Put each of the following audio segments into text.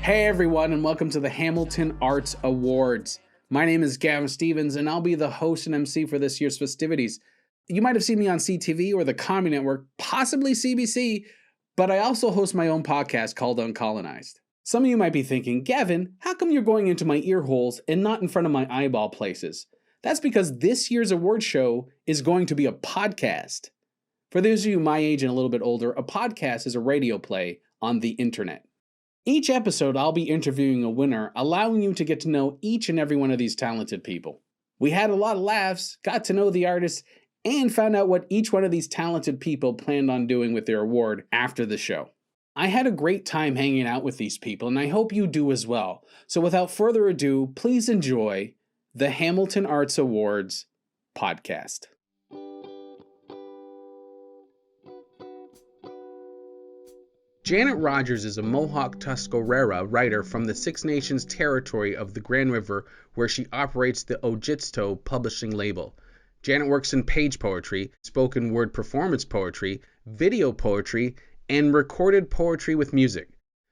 Hey everyone, and welcome to the Hamilton Arts Awards. My name is Gavin Stevens, and I'll be the host and MC for this year's festivities. You might have seen me on CTV or the Comedy Network, possibly CBC, but I also host my own podcast called Uncolonized. Some of you might be thinking, Gavin, how come you're going into my ear holes and not in front of my eyeball places? That's because this year's award show is going to be a podcast. For those of you my age and a little bit older, a podcast is a radio play on the internet. Each episode, I'll be interviewing a winner, allowing you to get to know each and every one of these talented people. We had a lot of laughs, got to know the artists, and found out what each one of these talented people planned on doing with their award after the show. I had a great time hanging out with these people, and I hope you do as well. So without further ado, please enjoy the Hamilton Arts Awards podcast. Janet Rogers is a Mohawk Tuscarora writer from the Six Nations territory of the Grand River, where she operates the Ojitsto publishing label. Janet works in page poetry, spoken word performance poetry, video poetry, and recorded poetry with music.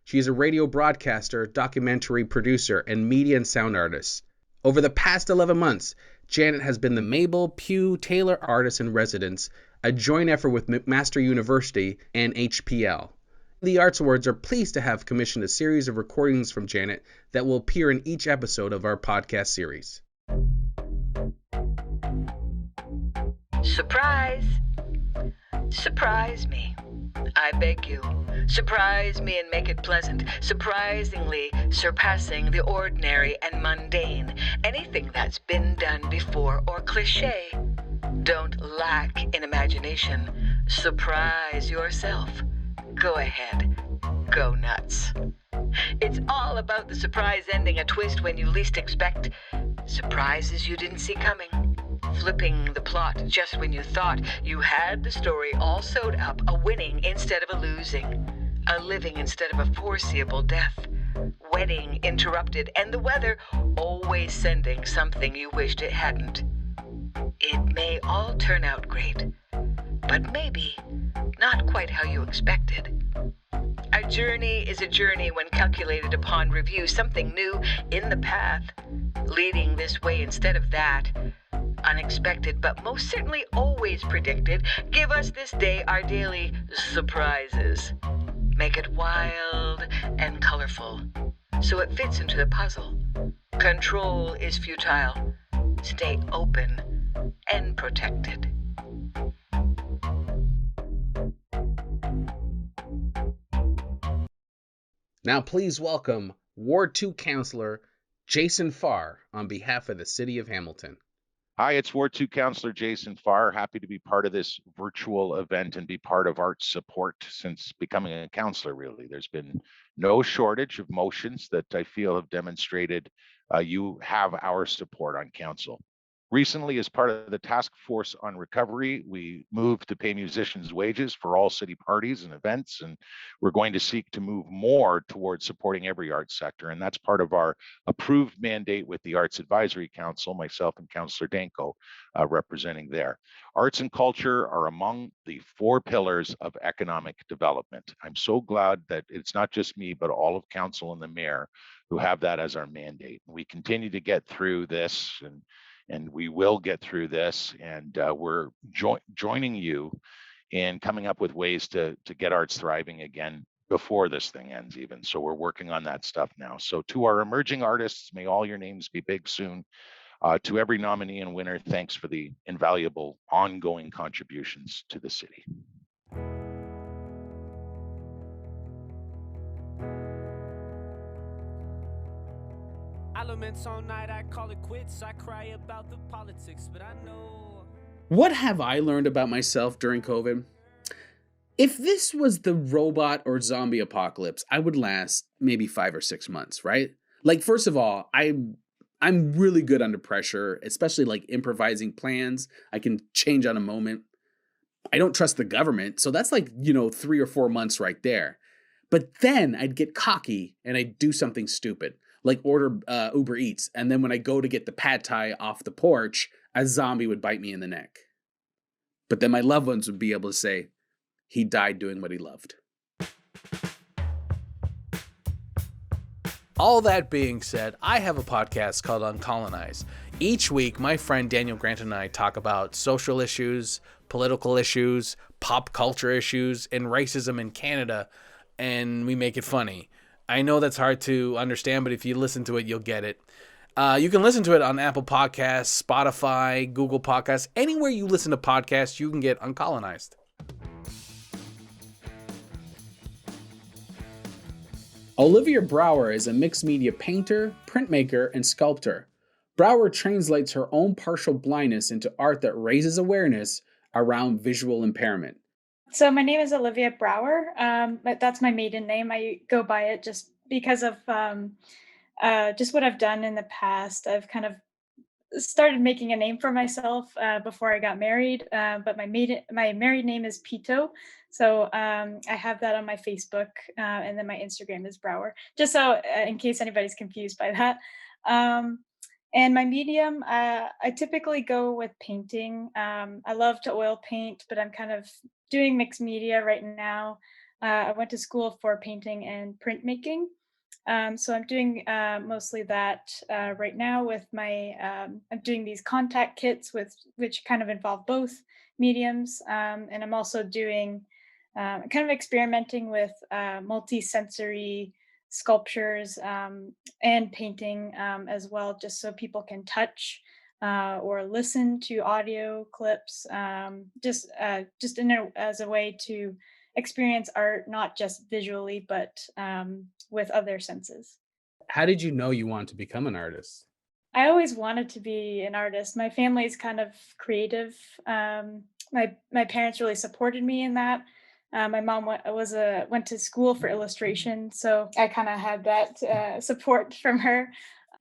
She is a radio broadcaster, documentary producer, and media and sound artist. Over the past 11 months, Janet has been the Mabel Pugh Taylor Artist in Residence, a joint effort with McMaster University and HPL. The Arts Awards are pleased to have commissioned a series of recordings from Janet that will appear in each episode of our podcast series. Surprise! Surprise me. I beg you. Surprise me and make it pleasant, surprisingly surpassing the ordinary and mundane, anything that's been done before or cliché. Don't lack in imagination. Surprise yourself. Go ahead. Go nuts. It's all about the surprise ending, a twist when you least expect. Surprises you didn't see coming. Flipping the plot just when you thought you had the story all sewed up, a winning instead of a losing, a living instead of a foreseeable death, wedding interrupted, and the weather always sending something you wished it hadn't. It may all turn out great, but maybe not quite how you expected. A journey is a journey when calculated upon review, something new in the path, leading this way instead of that. Unexpected, but most certainly always predicted. Give us this day our daily surprises. Make it wild and colorful, so it fits into the puzzle. Control is futile. Stay open and protected. Now please welcome Ward 2 Councillor Jason Farr on behalf of the City of Hamilton. Hi, it's Ward 2 Councillor Jason Farr. Happy to be part of this virtual event and be part of art support since becoming a councillor, really. There's been no shortage of motions that I feel have demonstrated you have our support on council. Recently, as part of the Task Force on Recovery, we moved to pay musicians wages for all city parties and events, and we're going to seek to move more towards supporting every arts sector, and that's part of our approved mandate with the Arts Advisory Council, myself and Councillor Danko representing there. Arts and culture are among the 4 pillars of economic development. I'm so glad that it's not just me, but all of council and the mayor who have that as our mandate. We continue to get through this, and we will get through this, and we're joining you in coming up with ways to get arts thriving again before this thing ends even. So we're working on that stuff now. So to our emerging artists, may all your names be big soon. To every nominee and winner, thanks for the invaluable ongoing contributions to the city. Elements all night, I call it quits. I cry about the politics, but I know. What have I learned about myself during COVID? If this was the robot or zombie apocalypse, I would last maybe 5 or 6 months, right? Like, first of all, I'm really good under pressure, especially like improvising plans. I can change on a moment. I don't trust the government, so that's like, 3 or 4 months right there. But then I'd get cocky and I'd do something stupid, like order Uber Eats. And then when I go to get the pad thai off the porch, a zombie would bite me in the neck. But then my loved ones would be able to say, he died doing what he loved. All that being said, I have a podcast called Uncolonized. Each week, my friend Daniel Grant and I talk about social issues, political issues, pop culture issues, and racism in Canada, and we make it funny. I know that's hard to understand, but if you listen to it, you'll get it. You can listen to it on Apple Podcasts, Spotify, Google Podcasts. Anywhere you listen to podcasts, you can get Uncolonized. Olivia Brower is a mixed media painter, printmaker, and sculptor. Brouwer translates her own partial blindness into art that raises awareness around visual impairment. So my name is Olivia Brower, but that's my maiden name. I go by it just because of just what I've done in the past. I've kind of started making a name for myself before I got married, but my married name is Pito. So I have that on my Facebook, and then my Instagram is Brouwer. Just so in case anybody's confused by that. Um, and my medium, I typically go with painting. I love to oil paint, but I'm kind of doing mixed media right now. I went to school for painting and printmaking. So I'm doing mostly that right now with I'm doing these contact kits which kind of involve both mediums. And I'm also doing kind of experimenting with multi-sensory sculptures and painting as well, just so people can touch or listen to audio clips, as a way to experience art, not just visually, but with other senses. How did you know you wanted to become an artist? I always wanted to be an artist. My family's kind of creative. My parents really supported me in that. My mom went to school for illustration, so I kind of had that support from her.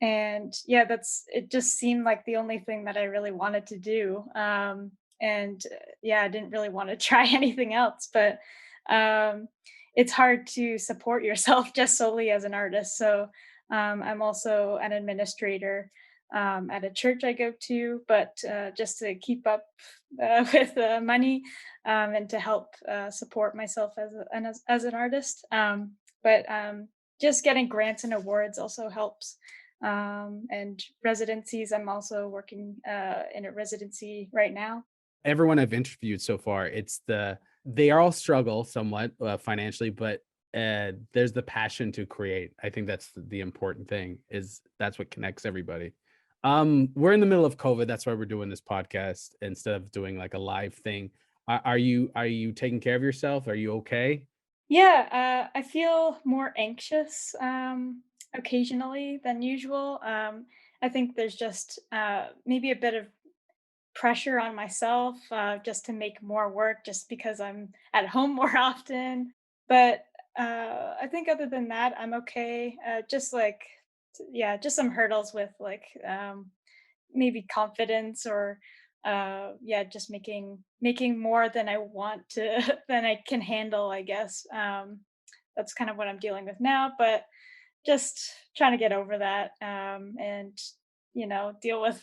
And yeah, that's it. Just seemed like the only thing that I really wanted to do. And yeah, I didn't really want to try anything else. But um, it's hard to support yourself just solely as an artist. So I'm also an administrator at a church I go to, but just to keep up with money and to help support myself as an artist. But just getting grants and awards also helps. And residencies, I'm also working in a residency right now. Everyone I've interviewed so far, they all struggle somewhat financially, but there's the passion to create. I think that's the important thing. Is that's what connects everybody. We're in the middle of COVID. That's why we're doing this podcast instead of doing like a live thing. Are you taking care of yourself? Are you okay? Yeah, I feel more anxious occasionally than usual. I think there's just maybe a bit of pressure on myself just to make more work just because I'm at home more often. But I think other than that, I'm okay. Just like, yeah, just some hurdles with like maybe confidence or yeah, just making more than I want to than I can handle, I guess. That's kind of what I'm dealing with now, but just trying to get over that and deal with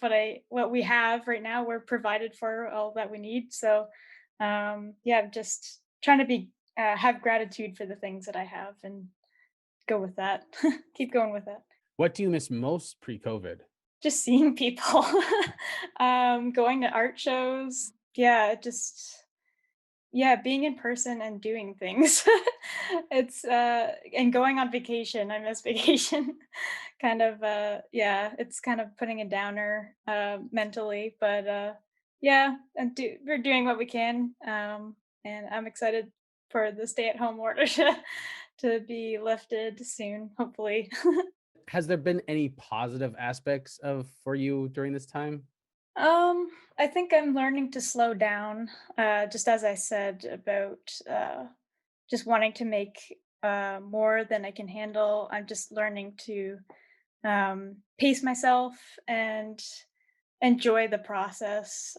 what we have right now. We're provided for all that we need, so yeah, I'm just trying to be have gratitude for the things that I have and go with that. Keep going with that. What do you miss most pre-COVID? Just seeing people, going to art shows. Yeah, just yeah, being in person and doing things. It's and going on vacation. I miss vacation. Kind of yeah, it's kind of putting a downer mentally, but yeah, we're doing what we can. And I'm excited for the stay-at-home order to be lifted soon, hopefully. Has there been any positive aspects of for you during this time? I think I'm learning to slow down. Just as I said about just wanting to make more than I can handle. I'm just learning to pace myself and enjoy the process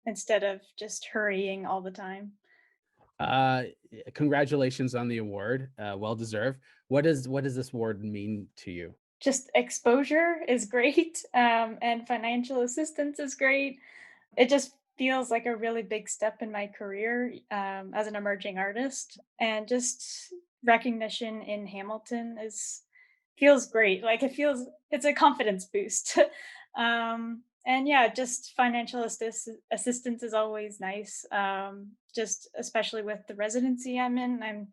instead of just hurrying all the time. Uh, Congratulations on the award. Well deserved. What does this award mean to you? Just exposure is great, and financial assistance is great. It just feels like a really big step in my career as an emerging artist, and just recognition in Hamilton feels great. Like it's a confidence boost. And yeah, just financial assistance is always nice. Just especially with the residency I'm in,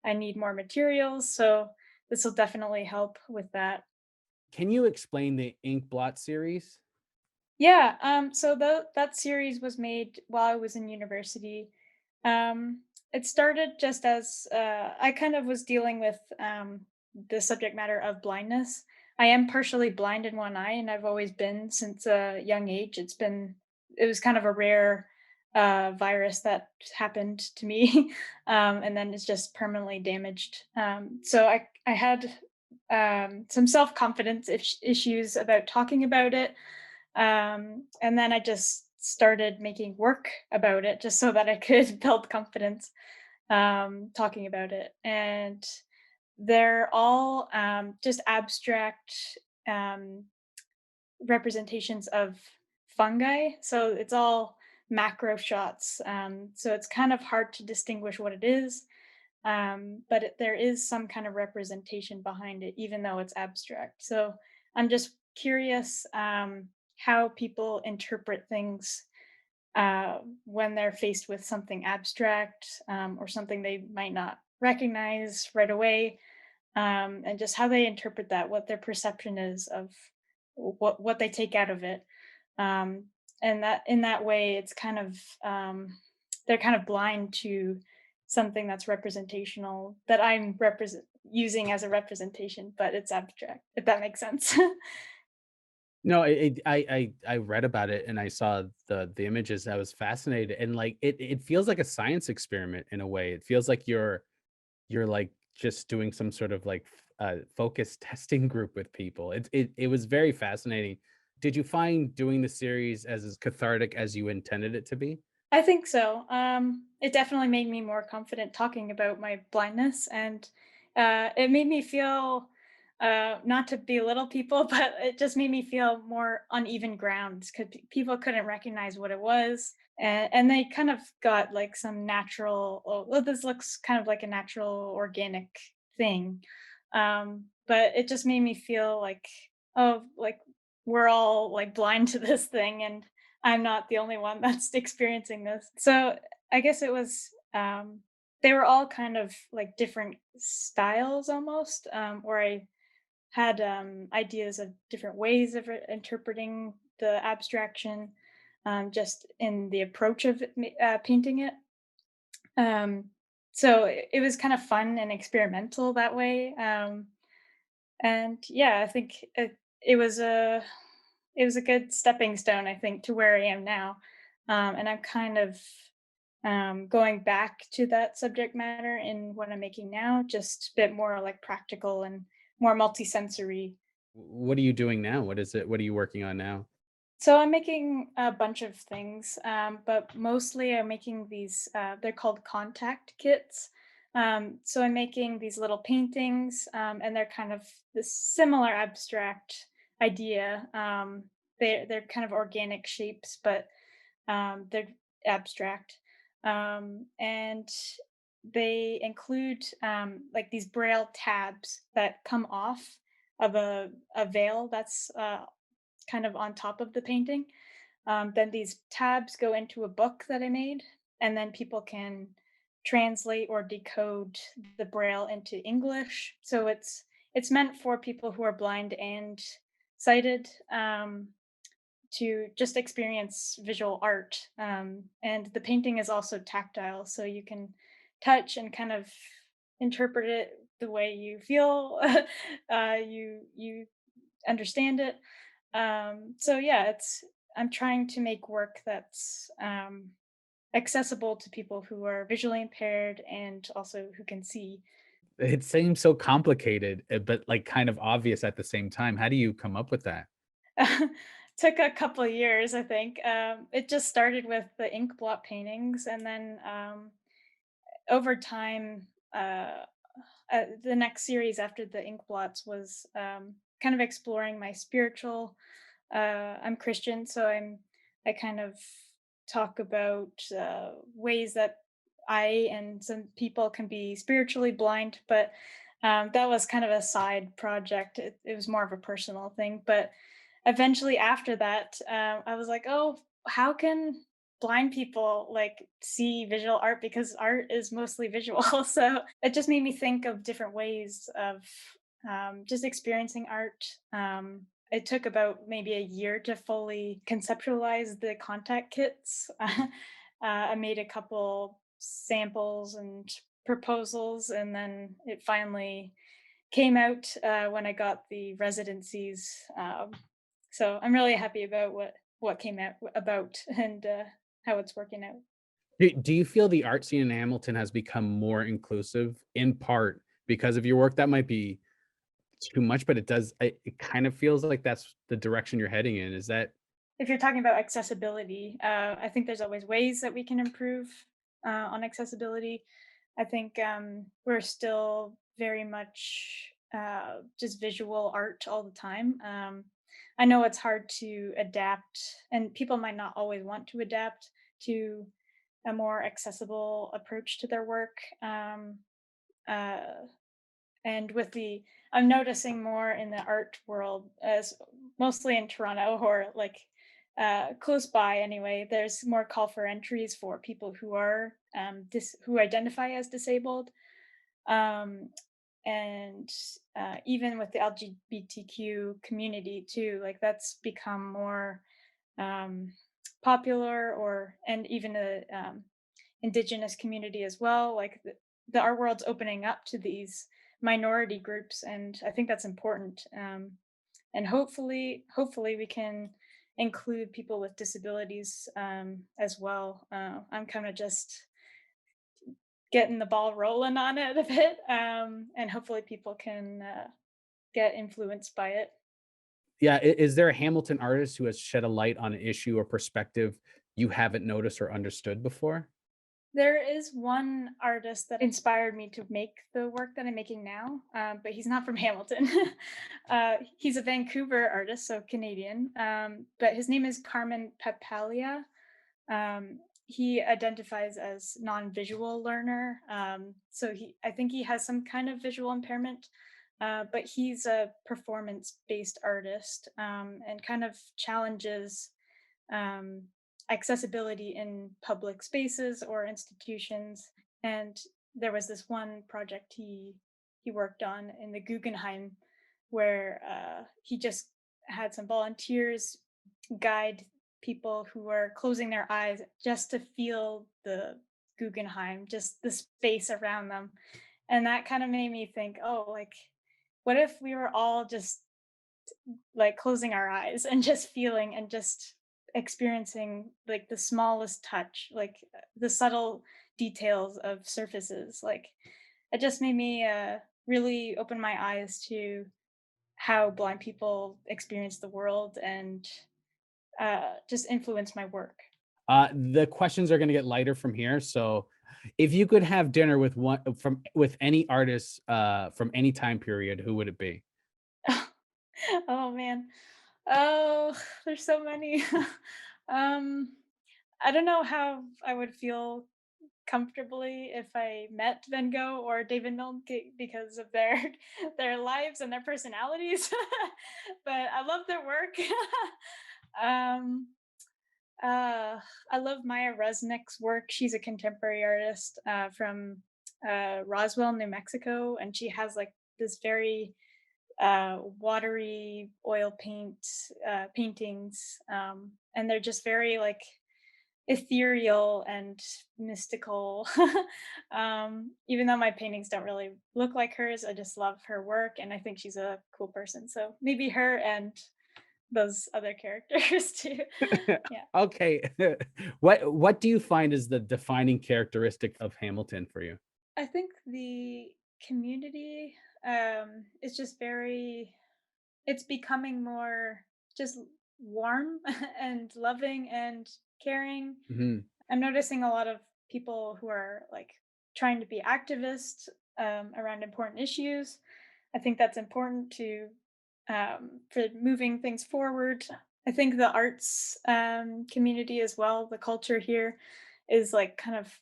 I need more materials, so this will definitely help with that. Can you explain the Inkblot series? Yeah, so that series was made while I was in university. It started just as I kind of was dealing with the subject matter of blindness. I am partially blind in one eye, and I've always been since a young age. It was kind of a rare virus that happened to me, and then it's just permanently damaged. So I had some self confidence issues about talking about it, and then I just started making work about it just so that I could build confidence talking about it. And they're all just abstract um, representations of fungi. So it's all macro shots. So it's kind of hard to distinguish what it is. But there is some kind of representation behind it, even though it's abstract. So I'm just curious how people interpret things when they're faced with something abstract or something they might not recognize right away, and just how they interpret that, what their perception is of what they take out of it, um, and that in that way, it's kind of they're kind of blind to something that's representational that I'm represent using as a representation, but it's abstract. If that makes sense. No, I read about it and I saw the images. I was fascinated, and like it feels like a science experiment in a way. It feels like you're like just doing some sort of like focus testing group with people. It was very fascinating. Did you find doing the series as cathartic as you intended it to be? I think so. It definitely made me more confident talking about my blindness, and it made me feel not to belittle people, but it just made me feel more uneven ground because people couldn't recognize what it was, and they kind of got like some natural. Oh, well, this looks kind of like a natural organic thing, but it just made me feel like, oh, like we're all like blind to this thing, and I'm not the only one that's experiencing this. So I guess it was they were all kind of like different styles almost, where I had ideas of different ways of interpreting the abstraction, just in the approach of painting it. Um, so it was kind of fun and experimental that way. And yeah, I think it was a good stepping stone, I think, to where I am now. And I'm kind of going back to that subject matter in what I'm making now, just a bit more like practical and more multisensory. What are you doing now? What is it? What are you working on now? So I'm making a bunch of things, but mostly I'm making these. They're called contact kits. So I'm making these little paintings, and they're kind of this similar abstract idea. They're kind of organic shapes, but they're abstract, and they include like these braille tabs that come off of a veil that's kind of on top of the painting. Then these tabs go into a book that I made, and then people can translate or decode the braille into English. So it's meant for people who are blind and sighted, to just experience visual art. And the painting is also tactile, so you can touch and kind of interpret it the way you feel you understand it. So yeah, it's I'm trying to make work that's accessible to people who are visually impaired and also who can see. It seems so complicated, but like kind of obvious at the same time. How do you come up with that? Took a couple of years, I think. It just started with the ink blot paintings, and then over time, the next series after the ink blots was kind of exploring my spiritual. I'm Christian, so I kind of talk about ways that I and some people can be spiritually blind, but That was kind of a side project. It was more of a personal thing. But eventually, after that, I was like, oh, how can blind people like see visual art, because art is mostly visual. So it just made me think of different ways of just experiencing art. It took about maybe a year to fully conceptualize the contact kits. I made a couple samples and proposals, and then it finally came out when I got the residencies. So I'm really happy about what came out about, and how it's working out. Do you feel the art scene in Hamilton has become more inclusive in part because of your work? That might be too much, but it kind of feels like that's the direction you're heading in. Is that If you're talking about accessibility, I think there's always ways that we can improve on accessibility. I think we're still very much just visual art all the time. I know it's hard to adapt, and people might not always want to adapt to a more accessible approach to their work. Uh, and with the I'm noticing more in the art world, as mostly in Toronto, or like close by anyway, there's more call for entries for people who are who identify as disabled. um, and even with the LGBTQ community too, like that's become more um, popular, or and even the indigenous community as well. Like the art world's opening up to these minority groups, and I think that's important. And hopefully we can include people with disabilities as well. I'm kind of just getting the ball rolling on it a bit, and hopefully people can get influenced by it. yeah, is there a Hamilton artist who has shed a light on an issue or perspective you haven't noticed or understood before? There is one artist that inspired me to make the work that I'm making now, but he's not from Hamilton. He's a Vancouver artist, so Canadian, but his name is Carmen Papalia. He identifies as non-visual learner, so I think he has some kind of visual impairment, but he's a performance-based artist, and kind of challenges um, accessibility in public spaces or institutions. And there was this one project he worked on in the Guggenheim, where he just had some volunteers guide people who are closing their eyes just to feel the Guggenheim, just the space around them. And that kind of made me think, oh, like, what if we were all just like closing our eyes and just feeling and just experiencing like the smallest touch, like the subtle details of surfaces. Like it just made me really open my eyes to how blind people experience the world, and just influence my work. The questions are gonna get lighter from here, so if you could have dinner with any artist, from any time period, who would it be? Oh man. Oh, there's so many. um, I don't know how I would feel comfortably if I met Van Gogh or David Milne, because of their their lives and their personalities. But I love their work. um, I love Maya Resnick's work. She's a contemporary artist from Roswell, New Mexico, and she has like this very watery oil paintings, and they're just very like ethereal and mystical. Even though my paintings don't really look like hers, I just love her work, and I think she's a cool person. So maybe her and those other characters too. Yeah. Okay. What do you find is the defining characteristic of Hamilton for you? I think the community is just very, it's becoming more just warm and loving and caring. Mhm. I'm noticing a lot of people who are like trying to be activists around important issues. I think that's important to for moving things forward. I think the arts community as well, the culture here is like kind of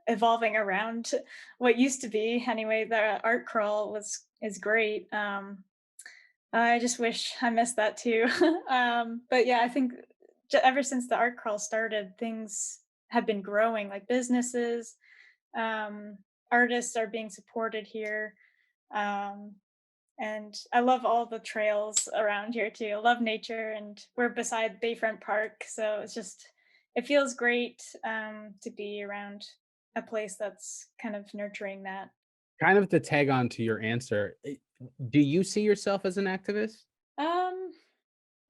evolving around what used to be. Anyway, the art crawl is great. I just wish I missed that too. But yeah, I think ever since the art crawl started, things have been growing. Like businesses, um, artists are being supported here. Um, and I love all the trails around here too. I love nature, and we're beside Bayfront Park, so it feels great to be around a place that's kind of nurturing that. Kind of to tag on to your answer, do you see yourself as an activist? Um,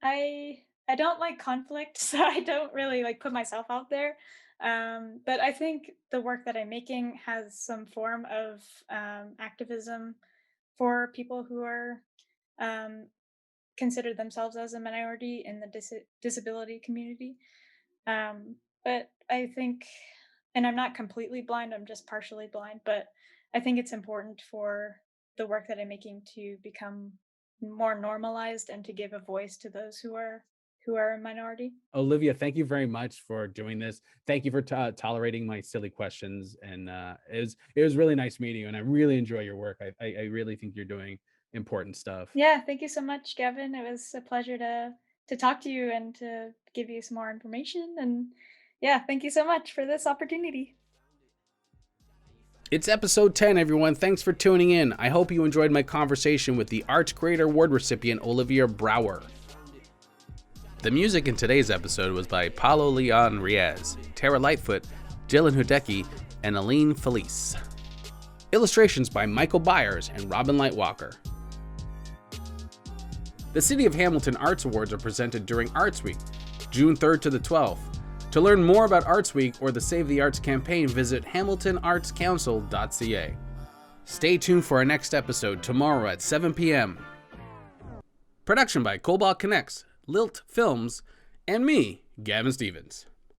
I don't like conflict, so I don't really like put myself out there. But I think the work that I'm making has some form of activism for people who are um, consider themselves as a minority in the disability community. But I think, and I'm not completely blind, I'm just partially blind, but I think it's important for the work that I'm making to become more normalized and to give a voice to those who are a minority. Olivia, thank you very much for doing this. Thank you for tolerating my silly questions, and it was really nice meeting you. And I really enjoy your work. I really think you're doing important stuff. Yeah, thank you so much, Gavin. It was a pleasure to talk to you and to give you some more information. And yeah, thank you so much for this opportunity. It's episode 10, everyone. Thanks for tuning in. I hope you enjoyed my conversation with the Arts Creator Award recipient Olivia Brower. The music in today's episode was by Paulo Leon Riaz, Tara Lightfoot, Dylan Hudecki, and Aline Felice. Illustrations by Michael Byers and Robin Lightwalker. The City of Hamilton Arts Awards are presented during Arts Week, June 3rd to the 12th. To learn more about Arts Week or the Save the Arts campaign, visit hamiltonartscouncil.ca. Stay tuned for our next episode tomorrow at 7 p.m. Production by Cobalt Connects, Lilt Films, and me, Gavin Stevens.